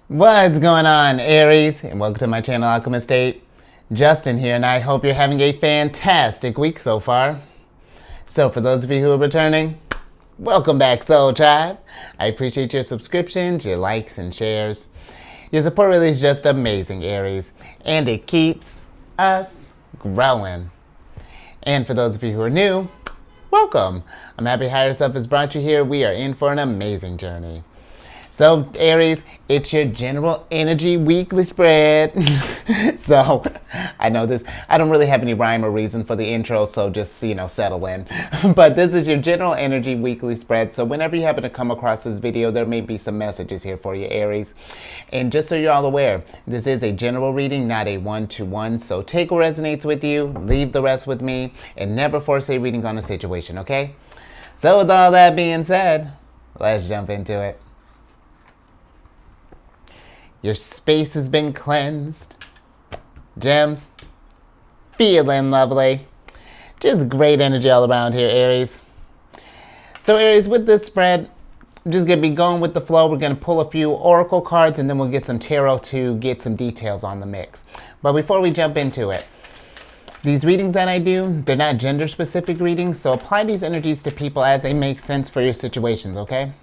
What's going on, Aries? And welcome to my channel, Alchemist. Justin here, and I hope you're having a fantastic week so far. So for those of you who are returning, welcome back, Soul Tribe. I appreciate your subscriptions, your likes, and shares. Your support really is just amazing, Aries, and it keeps us growing. And for those of you who are new, welcome. I'm happy Higher Self has brought you here. We are in for an amazing journey. So, Aries, it's your general energy weekly spread. So, I know this, I don't really have any rhyme or reason for the intro, so just, settle in. But this is your general energy weekly spread. So, whenever you happen to come across this video, there may be some messages here for you, Aries. And just so you're all aware, this is a general reading, not a one-to-one. So, take what resonates with you, leave the rest with me, and never force a reading on a situation, okay? So, with all that being said, let's jump into it. Your space has been cleansed. Gems, feeling lovely. Just great energy all around here, Aries. So Aries, with this spread, I'm just going to be going with the flow. We're going to pull a few oracle cards and then we'll get some tarot to get some details on the mix. But before we jump into it, these readings that I do, they're not gender specific readings, so apply these energies to people as they make sense for your situations, okay?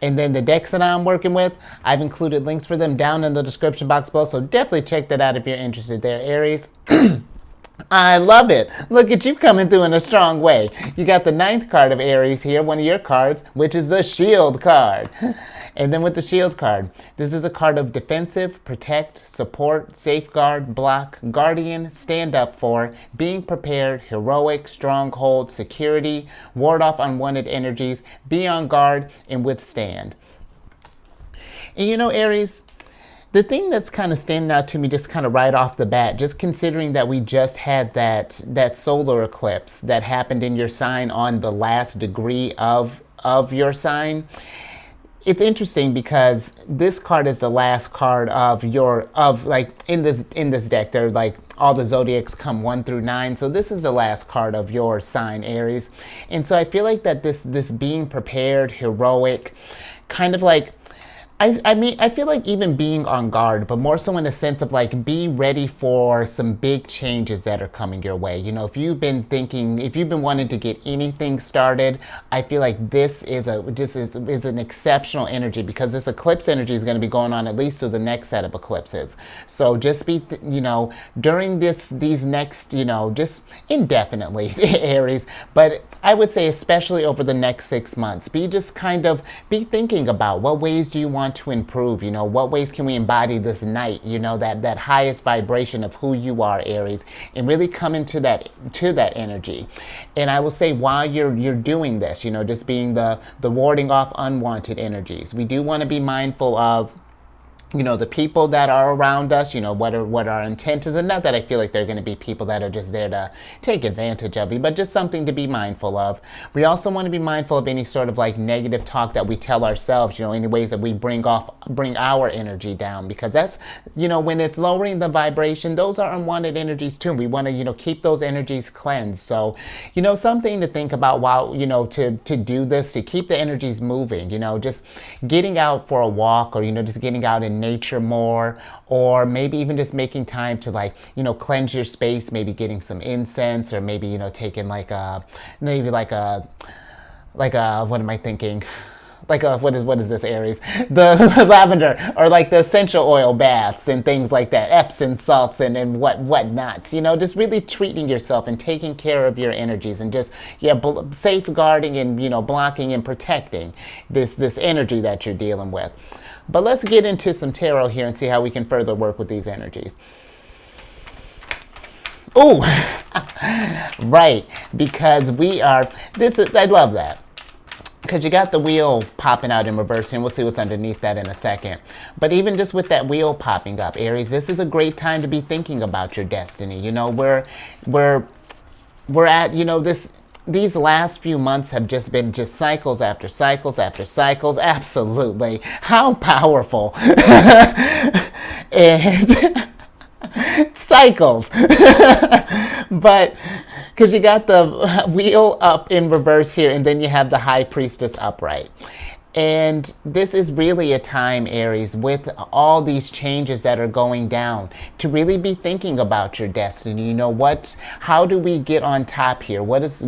And then the decks that I'm working with, I've included links for them down in the description box below, so definitely check that out if you're interested there, Aries. I love it. Look at you coming through in a strong way. You got the 9th card of Aries here, one of your cards, which is the Shield card. And then with the Shield card, this is a card of defensive, protect, support, safeguard, block, guardian, stand up for, being prepared, heroic, stronghold, security, ward off unwanted energies, be on guard, and withstand. And Aries, the thing that's kind of standing out to me just kind of right off the bat, just considering that we just had that solar eclipse that happened in your sign on the last degree of your sign, it's interesting because this card is the last card in this deck. They're like all the zodiacs come 1 through 9. So this is the last card of your sign, Aries. And so I feel like that this being prepared, heroic, kind of like, I feel like even being on guard, but more so in a sense of like be ready for some big changes that are coming your way. If you've been wanting to get anything started, I feel like this is an exceptional energy because this eclipse energy is going to be going on at least through the next set of eclipses. So just be, during these next, just indefinitely, Aries, but I would say especially over the next 6 months, be thinking about what ways do you want to improve, what ways can we embody this night, that highest vibration of who you are, Aries, and really come into that energy. And I will say while you're doing this, just being the warding off unwanted energies, we do want to be mindful of the people that are around us, what our intent is. And not that I feel like they're going to be people that are just there to take advantage of you, but just something to be mindful of. We also want to be mindful of any sort of like negative talk that we tell ourselves, any ways that we bring our energy down, because that's, when it's lowering the vibration, those are unwanted energies too. We want to, keep those energies cleansed. So, something to think about while, to do this, to keep the energies moving, just getting out for a walk or, just getting out in nature more, or maybe even just making time to cleanse your space, maybe getting some incense, or maybe taking what am I thinking, what is this, Aries, the lavender, or like the essential oil baths and things like that, Epsom salts and whatnots, just really treating yourself and taking care of your energies and just safeguarding and blocking and protecting this energy that you're dealing with. But let's get into some tarot here and see how we can further work with these energies. Oh, right, because I love that. Because you got the wheel popping out in reverse, and we'll see what's underneath that in a second. But even just with that wheel popping up, Aries, this is a great time to be thinking about your destiny. We're at, these last few months have just been cycles after cycles after cycles. Absolutely. How powerful. And cycles. But because you got the wheel up in reverse here, and then you have the High Priestess upright. And this is really a time, Aries, with all these changes that are going down, to really be thinking about your destiny. You know, how do we get on top here? What is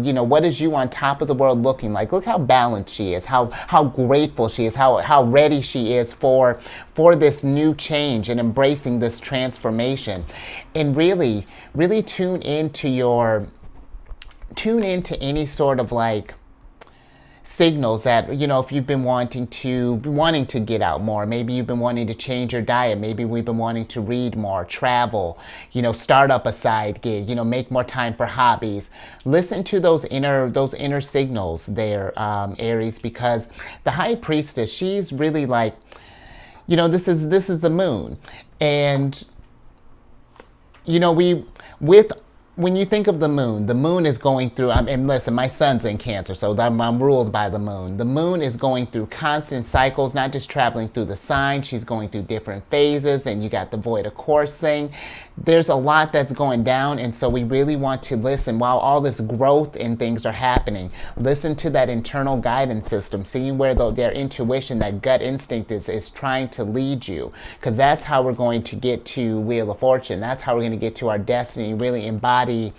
you on top of the world looking like? Look how balanced she is, how grateful she is, how ready she is for this new change and embracing this transformation. And really, really tune into any sort of like signals that, you know, if you've been wanting to get out more, maybe you've been wanting to change your diet, maybe we've been wanting to read more, travel, you know, start up a side gig, you know, make more time for hobbies. Listen to those inner signals there, Aries, because the High Priestess, she's really like, you know, this is the moon. And you know, when you think of the moon is going through, and listen, my son's in Cancer, so I'm ruled by the moon. The moon is going through constant cycles, not just traveling through the signs. She's going through different phases, and you got the void of course thing. There's a lot that's going down, and so we really want to listen while all this growth and things are happening. Listen to that internal guidance system, seeing where their intuition, that gut instinct is trying to lead you, because that's how we're going to get to Wheel of Fortune. That's how we're going to get to our destiny, really embody,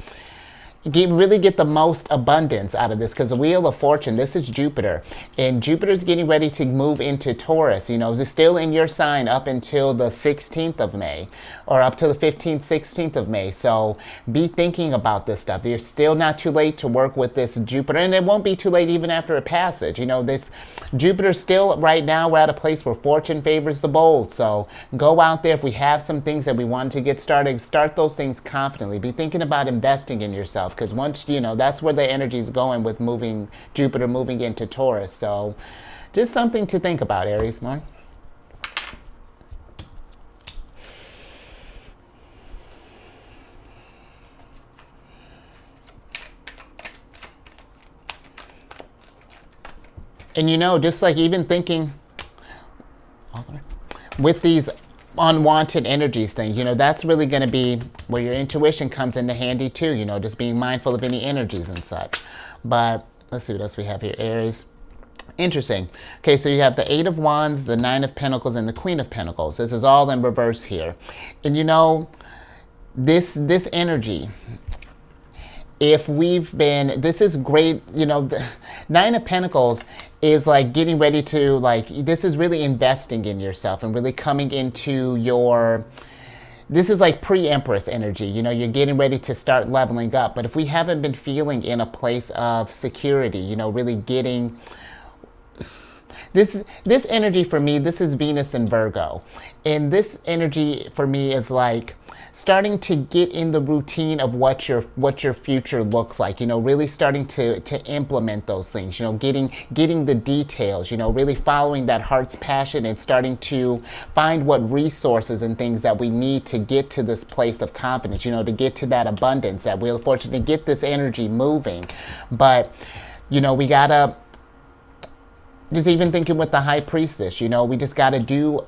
really get the most abundance out of this. Because the Wheel of Fortune, this is Jupiter, and Jupiter's getting ready to move into Taurus. You know, it's still in your sign up until the 16th of May, or up to the 15th, 16th of May. So be thinking about this stuff. You're still not too late to work with this Jupiter, and it won't be too late even after a passage. You know, this Jupiter's still, right now, we're at a place where fortune favors the bold. So go out there. If we have some things that we want to get started, start those things confidently. Be thinking about investing in yourself, because once, you know, that's where the energy is going with Jupiter moving into Taurus. So just something to think about, Aries. Mark? And you know, just like even thinking with these unwanted energies thing, you know, that's really going to be where your intuition comes into handy too, you know, just being mindful of any energies and such. But let's see what else we have here, Aries. Interesting. Okay, so you have the Eight of Wands, the Nine of Pentacles, and the Queen of Pentacles. This is all in reverse here. And you know, this energy, if we've been, this is great, you know, the Nine of Pentacles is like getting ready to, like, this is really investing in yourself and really coming into your, this is like pre-Empress energy. You know, you're getting ready to start leveling up. But if we haven't been feeling in a place of security, you know, really getting, this energy for me, this is Venus and Virgo. And this energy for me is like starting to get in the routine of what your future looks like, you know, really starting to implement those things, you know, getting the details, you know, really following that heart's passion and starting to find what resources and things that we need to get to this place of confidence, you know, to get to that abundance, that Wheel of Fortune, to get this energy moving. But, you know, we gotta, just even thinking with the High Priestess, you know, we just gotta do,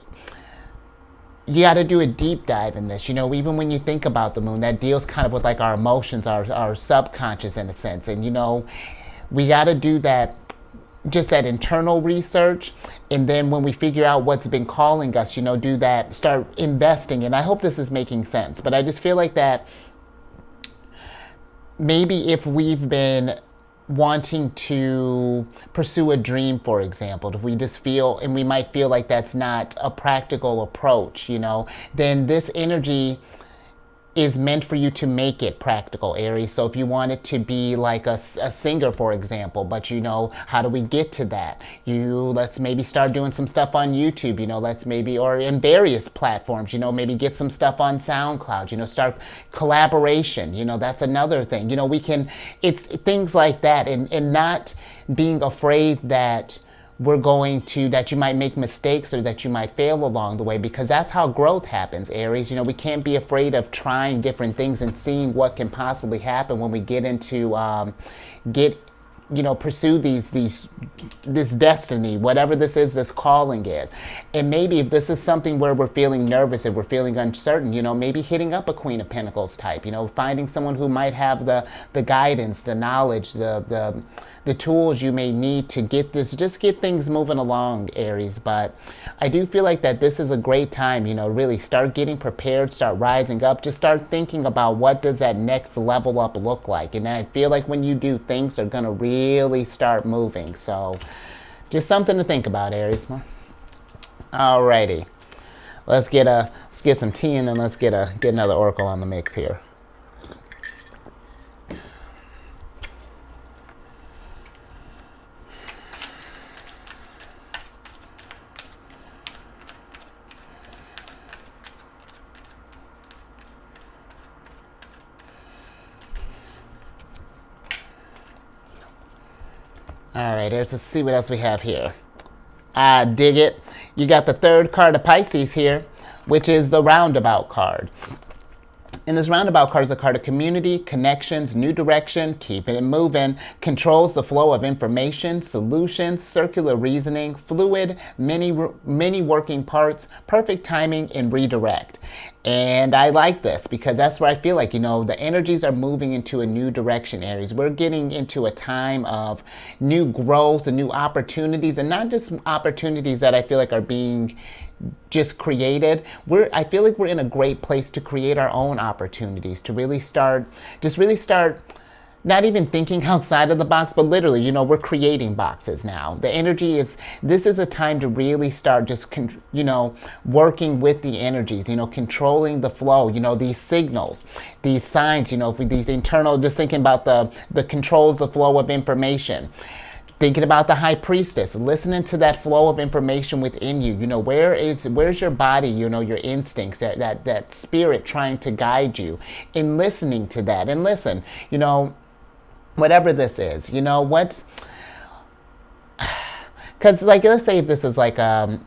you got to do a deep dive in this. You know, even when you think about the moon, that deals kind of with like our emotions, our subconscious in a sense. And, you know, we got to do that, just that internal research. And then when we figure out what's been calling us, you know, do that, start investing. And I hope this is making sense. But I just feel like that maybe if we've been wanting to pursue a dream, for example, if we just feel, and we might feel like that's not a practical approach, you know, then this energy is meant for you to make it practical, Aries. So if you want it to be like a singer, for example, but you know, how do we get to that? Let's maybe start doing some stuff on YouTube, you know, let's maybe, or in various platforms, you know, maybe get some stuff on SoundCloud, you know, start collaboration, you know, that's another thing. You know, it's things like that, and not being afraid that that you might make mistakes or that you might fail along the way, because that's how growth happens, Aries. You know, we can't be afraid of trying different things and seeing what can possibly happen when we get into pursue this destiny, whatever this is, this calling is. And maybe if this is something where we're feeling nervous, if we're feeling uncertain, maybe hitting up a Queen of Pentacles type, finding someone who might have the guidance, the knowledge, the tools you may need to just get things moving along, Aries. But I do feel like that this is a great time, really start getting prepared, start rising up, just start thinking about what does that next level up look like. And then I feel like when you do, things are going to really start moving. So just something to think about, Aries. Alrighty. Let's get some tea, and then let's get another oracle on the mix here. All right, let's see what else we have here. I dig it. You got the third card of Pisces here, which is the roundabout card. And this roundabout card is a card of community, connections, new direction, keeping it moving, controls the flow of information, solutions, circular reasoning, fluid, many working parts, perfect timing, and redirect. And I like this because that's where I feel like, the energies are moving into a new direction, Aries. We're getting into a time of new growth and new opportunities, and not just opportunities that I feel like are being just created. I feel like we're in a great place to create our own opportunities, to really start not even thinking outside of the box, but literally, we're creating boxes now. The energy this is a time to really start just, working with the energies, controlling the flow, these signals, these signs, these internal, just thinking about the controls, the flow of information. Thinking about the High Priestess, listening to that flow of information within you. Where's your body, your instincts, that spirit trying to guide you, and listening to that. And listen, whatever this is, because let's say if this is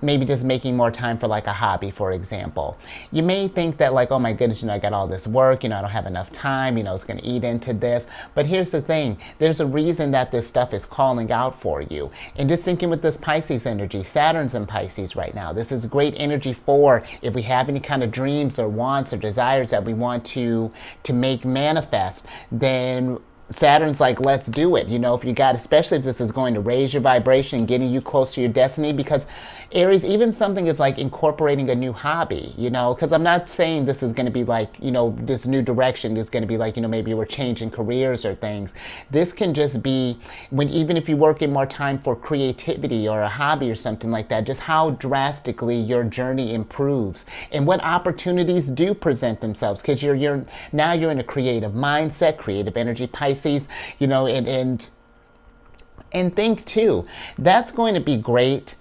maybe just making more time for a hobby, for example. You may think that oh my goodness, I got all this work, I don't have enough time, it's going to eat into this. But here's the thing, there's a reason that this stuff is calling out for you. And just thinking with this Pisces energy, Saturn's in Pisces right now. This is great energy for if we have any kind of dreams or wants or desires that we want to make manifest, then Saturn's let's do it. If you got, especially if this is going to raise your vibration and getting you close to your destiny, because Aries, even something is incorporating a new hobby, because I'm not saying this is going to be this new direction is going to be maybe we're changing careers or things. This can just be even if you work in more time for creativity or a hobby or something like that, just how drastically your journey improves and what opportunities do present themselves, because now you're in a creative mindset, creative energy, Pisces, and think too, that's going to be great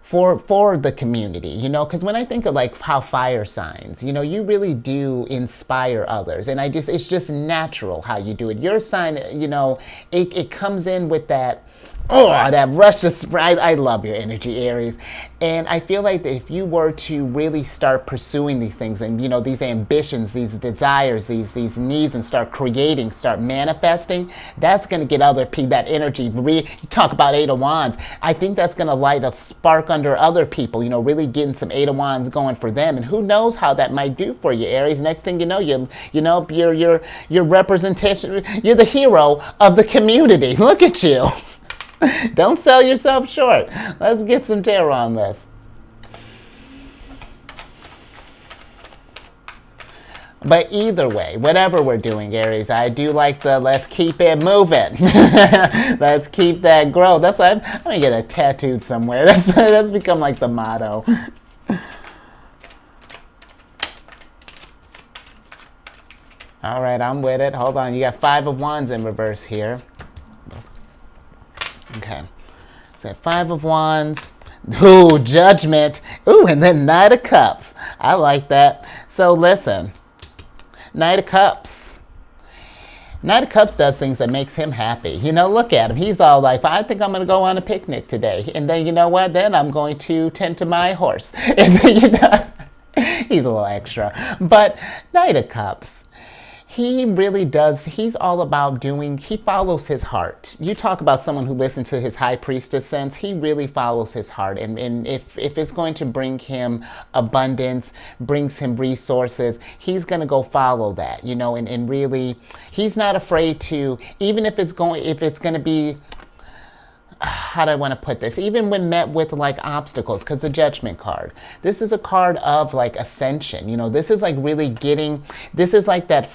for the community, because when I think of how fire signs, you really do inspire others, and it's just natural how you do it. Your sign, it comes in with that rush of surprise. I love your energy, Aries. And I feel like that if you were to really start pursuing these things and, these ambitions, these desires, these needs, and start creating, start manifesting, that's going to get other people, that energy. You talk about Eight of Wands. I think that's going to light a spark under other people, really getting some Eight of Wands going for them. And who knows how that might do for you, Aries. Next thing you know, your representation, you're the hero of the community. Look at you. Don't sell yourself short. Let's get some tarot on this. But either way, whatever we're doing, Aries, I do like let's keep it moving. Let's keep that growth. That's why I'm going to get it tattooed somewhere. That's become the motto. All right, I'm with it. Hold on. You got Five of Wands in reverse here. Okay, so Five of Wands, ooh, Judgment, ooh, and then Knight of Cups. I like that. So listen, Knight of Cups. Knight of Cups does things that makes him happy. Look at him. He's all I think I'm going to go on a picnic today. And then, what? Then I'm going to tend to my horse. And then, he's a little extra. But Knight of Cups. he really does. He's all about doing, he follows his heart. You talk about someone who listens to his high priestess sense. He really follows his heart. And if it's going to bring him abundance, brings him resources, he's going to go follow that, you know, and really, he's not afraid to, even if it's going to be, how do I want to put this? Even when met with like obstacles, because the Judgment card, this is a card of like ascension. You know, this is like really getting, this is like that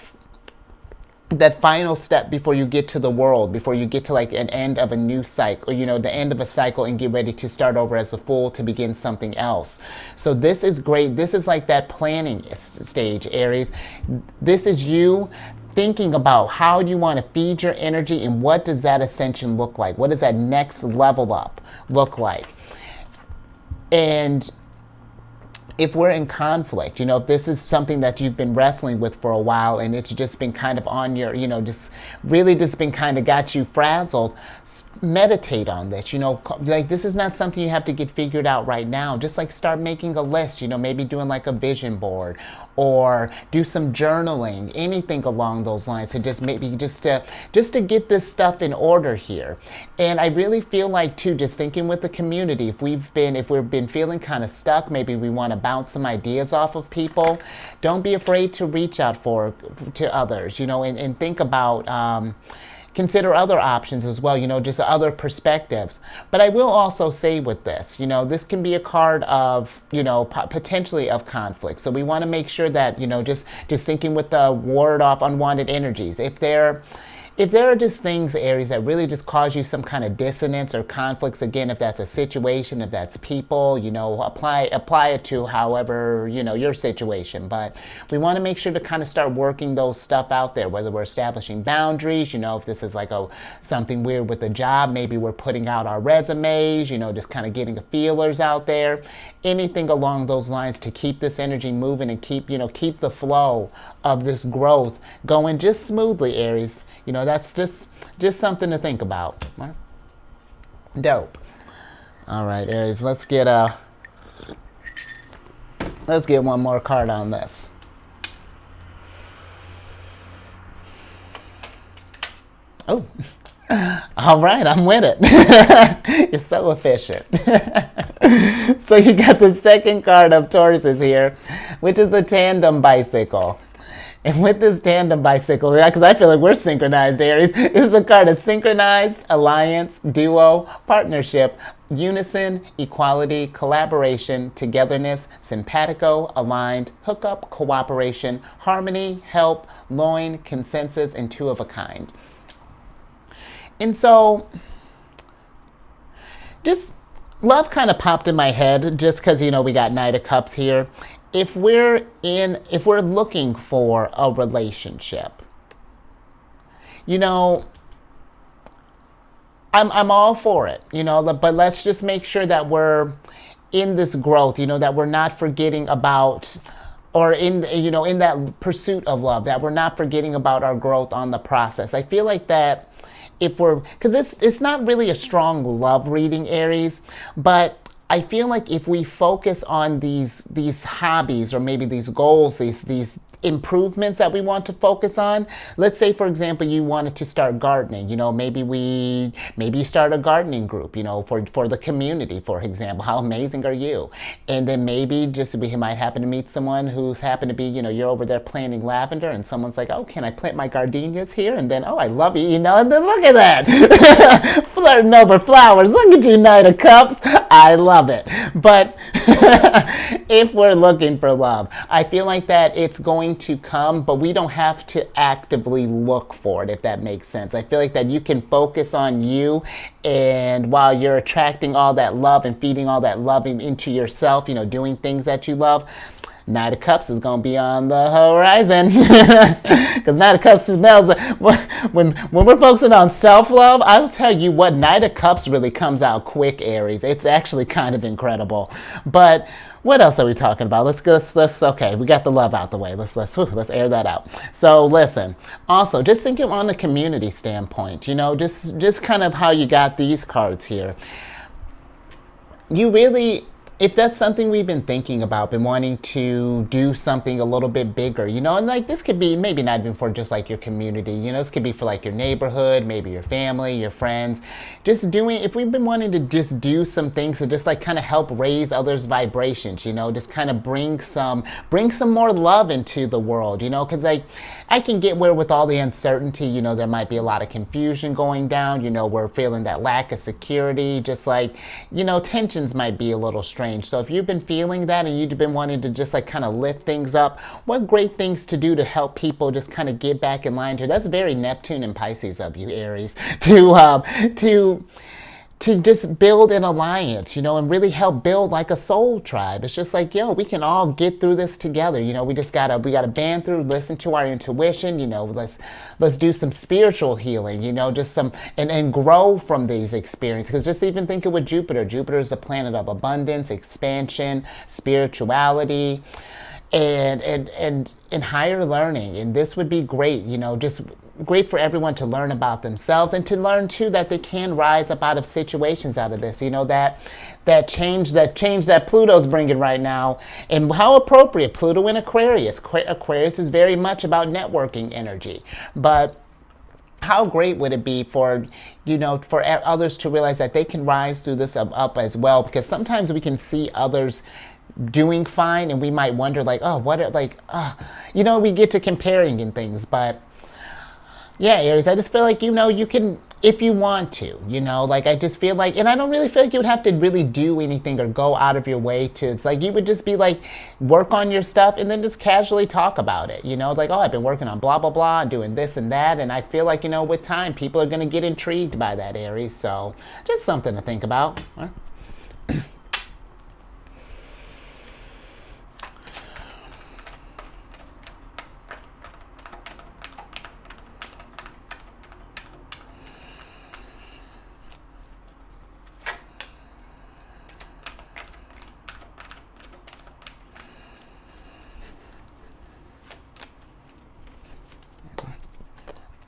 final step before you get to the world, before you get to like an end of a new cycle, or, you know, the end of a cycle and get ready to start over as a fool to begin something else. So this is great. This is like that planning stage, Aries. This is you thinking about how do you want to feed your energy and what does that ascension look like? What does that next level up look like? And if we're in conflict, you know, if this is something that you've been wrestling with for a while and it's just been kind of on your, you know, just really just been kind of got you frazzled, meditate on this. You know, like this is not something you have to get figured out right now. Just like start making a list, you know, maybe doing like a vision board or do some journaling, anything along those lines. So just maybe just to get this stuff in order here. And I really feel like too, just thinking with the community, if we've been feeling kind of stuck, maybe we want to bounce some ideas off of people, don't be afraid to reach out to others, you know, and think about, consider other options as well, you know, just other perspectives. But I will also say with this, you know, this can be a card of, you know, potentially of conflict. So we want to make sure that, you know, just thinking with the ward off unwanted energies. If there are just things, Aries, that really just cause you some kind of dissonance or conflicts, again, if that's a situation, if that's people, you know, apply it to however, you know, your situation. But we want to make sure to kind of start working those stuff out there, whether we're establishing boundaries, you know, if this is like something weird with a job, maybe we're putting out our resumes, you know, just kind of getting the feelers out there, anything along those lines to keep this energy moving and keep the flow of this growth going just smoothly, Aries. You know, that's just something to think about. Right? Dope. All right, Aries, let's get one more card on this. Oh, all right, I'm with it. You're so efficient. So you got the second card of Tauruses here, which is the tandem bicycle. And with this tandem bicycle, because I feel like we're synchronized, Aries, this is a card of synchronized, alliance, duo, partnership, unison, equality, collaboration, togetherness, simpatico, aligned, hookup, cooperation, harmony, help, loin, consensus, and two of a kind. And so, just love kind of popped in my head just because, you know, we got Knight of Cups here. If we're looking for a relationship, you know, I'm all for it, you know, but let's just make sure that we're in this growth, you know, that we're not forgetting about, or in that pursuit of love, that we're not forgetting about our growth on the process. I feel like that because it's not really a strong love reading, Aries, but I feel like if we focus on these hobbies or maybe these goals, these improvements that we want to focus on. Let's say, for example, you wanted to start gardening. You know, maybe you start a gardening group, you know, for the community, for example. How amazing are you? And then maybe we might happen to meet someone who's happened to be, you know, you're over there planting lavender and someone's like, oh, can I plant my gardenias here? And then, oh, I love you, you know, and then look at that. Flirting over flowers. Look at you, Knight of Cups. I love it. But if we're looking for love, I feel like that it's going to come, but we don't have to actively look for it, if that makes sense. I feel like that you can focus on you, and while you're attracting all that love and feeding all that love into yourself, you know, doing things that you love, Knight of Cups is going to be on the horizon. Because Knight of Cups smells when we're focusing on self-love, I will tell you what, Knight of Cups really comes out quick, Aries. It's actually kind of incredible. But what else are we talking about? Let's okay, we got the love out the way. Let's air that out. So listen, also just thinking on the community standpoint, you know, just kind of how you got these cards here. You really, if that's something we've been thinking about, been wanting to do something a little bit bigger, you know, and like this could be maybe not even for just like your community, you know, this could be for like your neighborhood, maybe your family, your friends, just doing, if we've been wanting to just do some things to just like kind of help raise others' vibrations, you know, just kind of bring some more love into the world, you know, because like I can get where with all the uncertainty, you know, there might be a lot of confusion going down, you know, we're feeling that lack of security, just like, you know, tensions might be a little strange. So if you've been feeling that and you've been wanting to just like kind of lift things up, what great things to do to help people just kind of get back in line here. That's very Neptune and Pisces of you, Aries, to just build an alliance, you know, and really help build like a soul tribe. It's just like, yo, we can all get through this together. You know, we gotta band through, listen to our intuition, you know, let's do some spiritual healing, you know, just some, and grow from these experiences. Because just even think of with Jupiter. Jupiter is a planet of abundance, expansion, spirituality, and higher learning. And this would be great, you know, just great for everyone to learn about themselves and to learn too that they can rise up out of situations out of this, you know, that change that Pluto's bringing right now. And how appropriate, Pluto in Aquarius. Aquarius is very much about networking energy, but how great would it be for, you know, for others to realize that they can rise through this up as well? Because sometimes we can see others doing fine and we might wonder like, oh, what are like, you know, we get to comparing and things. But yeah, Aries, I just feel like, you know, you can, if you want to, you know, like I just feel like, and I don't really feel like you would have to really do anything or go out of your way to, it's like you would just be like, work on your stuff and then just casually talk about it, you know, like, oh, I've been working on blah, blah, blah, doing this and that. And I feel like, you know, with time, people are going to get intrigued by that, Aries. So just something to think about. Huh?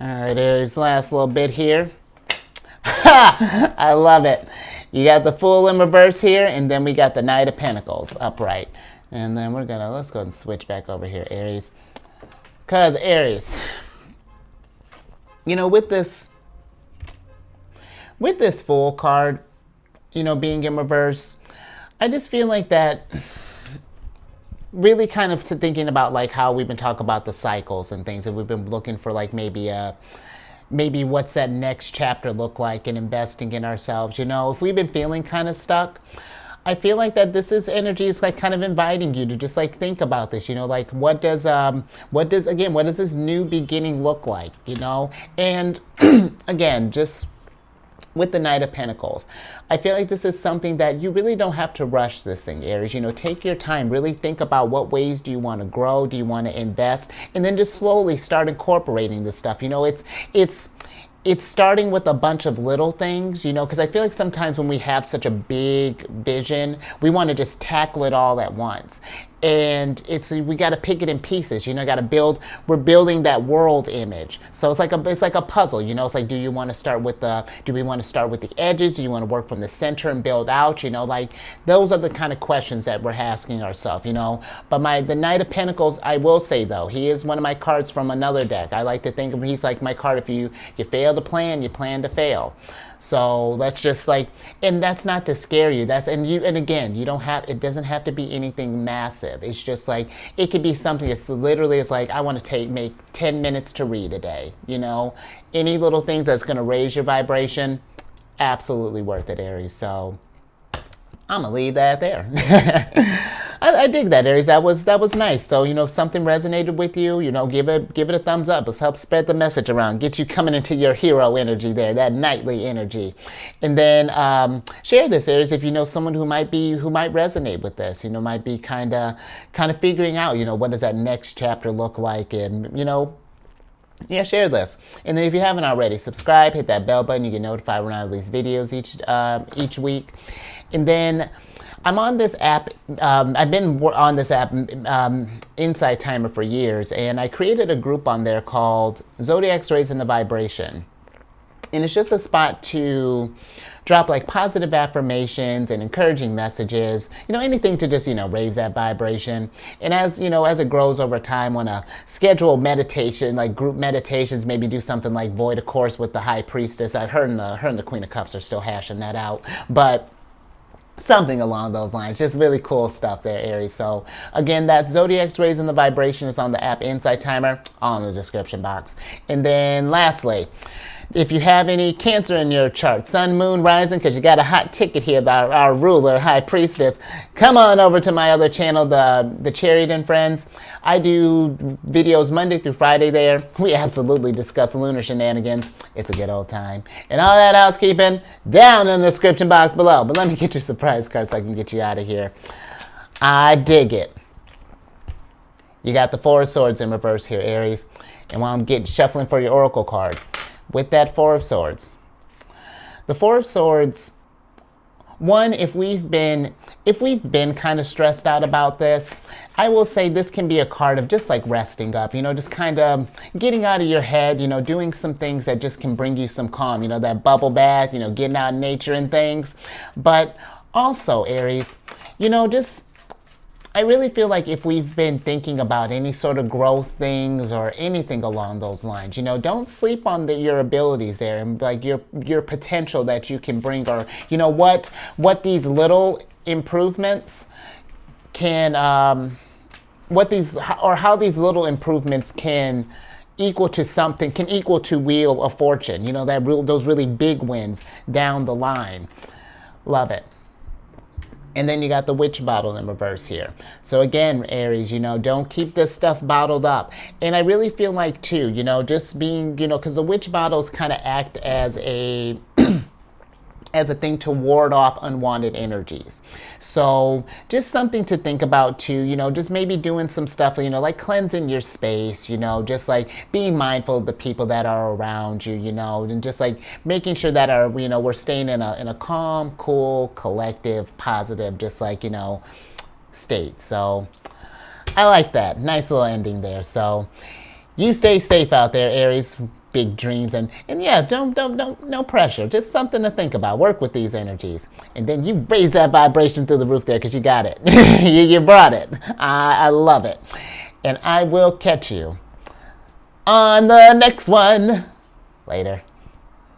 All right, Aries, last little bit here. I love it. You got the Fool in reverse here, and then we got the Knight of Pentacles upright. And then let's go ahead and switch back over here, Aries. Because Aries, you know, with this Fool card, you know, being in reverse, I just feel like that really kind of thinking about like how we've been talking about the cycles and things, and we've been looking for like maybe what's that next chapter look like in investing in ourselves. You know, if we've been feeling kind of stuck, I feel like that energy is like kind of inviting you to just like think about this, you know, like what does this new beginning look like, you know? And again, just with the Knight of Pentacles, I feel like this is something that you really don't have to rush this thing, Aries. You know, take your time, really think about what ways do you want to grow, do you want to invest, and then just slowly start incorporating this stuff. You know, it's starting with a bunch of little things, you know, because I feel like sometimes when we have such a big vision, we want to just tackle it all at once. And we got to pick it in pieces, you know, we're building that world image. So it's like a puzzle, you know, it's like, do we want to start with the edges? Do you want to work from the center and build out? You know, like those are the kind of questions that we're asking ourselves, you know. But the Knight of Pentacles, I will say though, he is one of my cards from another deck. I like to think of him, he's like my card. If you fail to plan, you plan to fail. So let's just like, and that's not to scare you. And again, it doesn't have to be anything massive. It's just like, it could be something that's literally, it's like, I want to make 10 minutes to read a day, you know, any little thing that's going to raise your vibration, absolutely worth it, Aries. So I'm going to leave that there. I dig that, Aries. That was nice. So, you know, if something resonated with you, you know, give it a thumbs up. Let's help spread the message around. Get you coming into your hero energy there, that knightly energy. And then share this, Aries, if you know someone who might resonate with this, you know, might be kind of figuring out, you know, what does that next chapter look like, and, you know, yeah, share this. And then if you haven't already, subscribe, hit that bell button. You get notified when I release videos each week. And then I'm on this app. I've been on this app, Insight Timer, for years, and I created a group on there called Zodiacs Raising the Vibration. And it's just a spot to drop like positive affirmations and encouraging messages, anything to just, raise that vibration. And as it grows over time, want to schedule meditation, like group meditations, maybe do something like Void a Course with the High Priestess. Her and the Queen of Cups are still hashing that out. But something along those lines. Just really cool stuff there, Aries. So again, that's Zodiacs Raising the Vibration. Is on the app Insight Timer, all in the description box. And then lastly, if you have any Cancer in your chart, Sun, Moon, Rising, because you got a hot ticket here, our ruler, High Priestess, come on over to my other channel, the Chariot and Friends. I do videos Monday through Friday there. We absolutely discuss lunar shenanigans. It's a good old time. And all that housekeeping down in the description box below. But let me get your surprise card so I can get you out of here. I dig it. You got the Four of Swords in reverse here, Aries. And while I'm shuffling for your Oracle card, with that Four of Swords. The Four of Swords, one, if we've been kind of stressed out about this, I will say this can be a card of just like resting up, just kind of getting out of your head, doing some things that just can bring you some calm, that bubble bath, getting out in nature and things. But also, Aries, I really feel like if we've been thinking about any sort of growth things or anything along those lines, don't sleep on your abilities there and like your potential that you can bring, or what these little improvements can how these little improvements can equal to something, can equal to Wheel of Fortune, those really big wins down the line. Love it. And then you got the Witch bottle in reverse here. So again, Aries, don't keep this stuff bottled up. And I really feel like too, just being, because the Witch bottles kind of act as a as a thing to ward off unwanted energies. So just something to think about too, just maybe doing some stuff, like cleansing your space, just like being mindful of the people that are around you, and just like making sure that we're staying in a calm, cool, collective, positive, just like, state. So I like that. Nice little ending there. So you stay safe out there, Aries. Big dreams and yeah, don't no pressure, just something to think about. Work with these energies, and then you raise that vibration through the roof there, because you got it. you brought it. I love it. And I will catch you on the next one. Later.